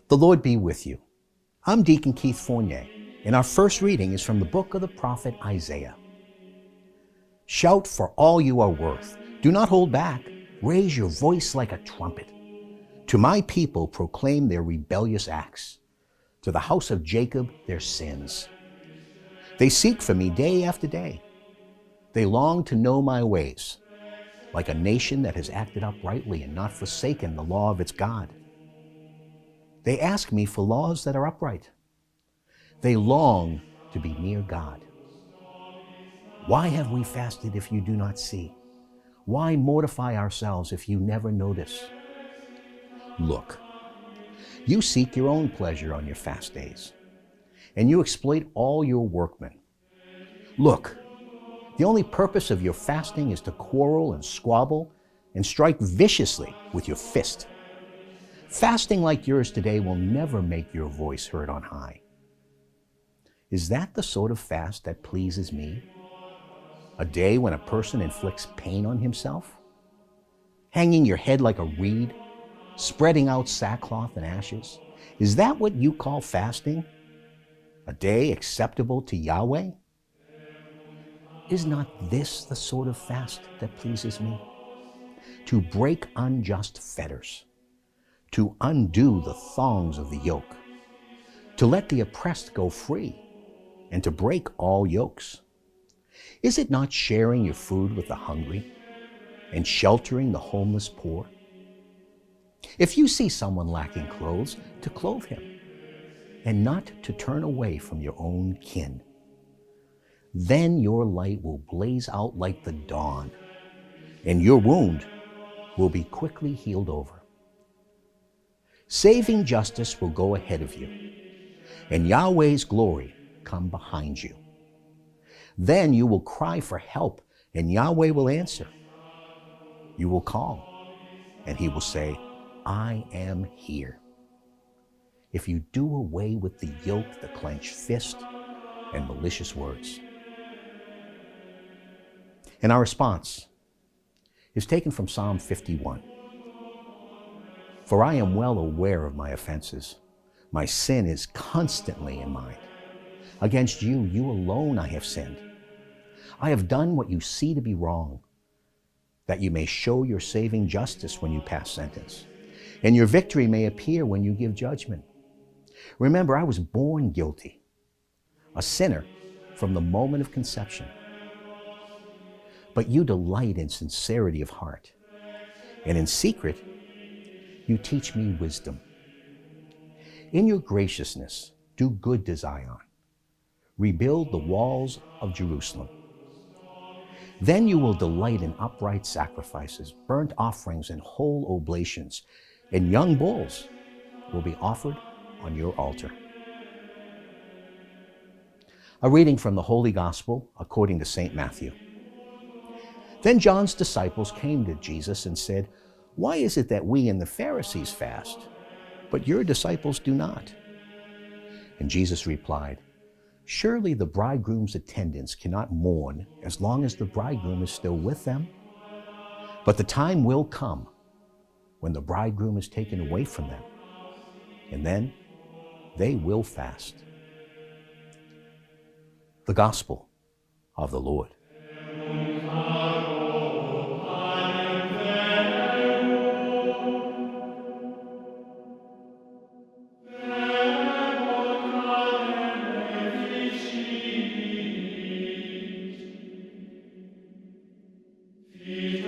The Lord be with you. I'm Deacon Keith Fournier, and our first reading is from the book of the prophet Isaiah. Shout for all you are worth. Do not hold back. Raise your voice like a trumpet. To my people proclaim their rebellious acts. To the house of Jacob their sins. They seek for me day after day. They long to know my ways, like a nation that has acted uprightly and not forsaken the law of its God. They ask me for laws that are upright. They long to be near God. Why have we fasted if you do not see? Why mortify ourselves if you never notice? Look, you seek your own pleasure on your fast days, and you exploit all your workmen. Look, the only purpose of your fasting is to quarrel and squabble and strike viciously with your fist. Fasting like yours today will never make your voice heard on high. Is that the sort of fast that pleases me? A day when a person inflicts pain on himself? Hanging your head like a reed? Spreading out sackcloth and ashes? Is that what you call fasting? A day acceptable to Yahweh? Is not this the sort of fast that pleases me? To break unjust fetters, to undo the thongs of the yoke, to let the oppressed go free, and to break all yokes. Is it not sharing your food with the hungry and sheltering the homeless poor? If you see someone lacking clothes, to clothe him, and not to turn away from your own kin. Then your light will blaze out like the dawn, and your wound will be quickly healed over. Saving justice will go ahead of you, and Yahweh's glory come behind you. Then you will cry for help, and Yahweh will answer. You will call, and he will say, I am here. If you do away with the yoke, the clenched fist, and malicious words. And our response is taken from Psalm 51. For I am well aware of my offenses. My sin is constantly in mind. Against you, you alone I have sinned. I have done what you see to be wrong, that you may show your saving justice when you pass sentence, and your victory may appear when you give judgment. Remember, I was born guilty, a sinner from the moment of conception. But you delight in sincerity of heart, and in secret you teach me wisdom. In your graciousness, do good to Zion. Rebuild the walls of Jerusalem. Then you will delight in upright sacrifices, burnt offerings and whole oblations, and young bulls will be offered on your altar. A reading from the Holy Gospel according to St. Matthew. Then John's disciples came to Jesus and said, Why is it that we and the Pharisees fast, but your disciples do not? And Jesus replied, Surely the bridegroom's attendants cannot mourn as long as the bridegroom is still with them. But the time will come when the bridegroom is taken away from them, and then they will fast. The Gospel of the Lord. He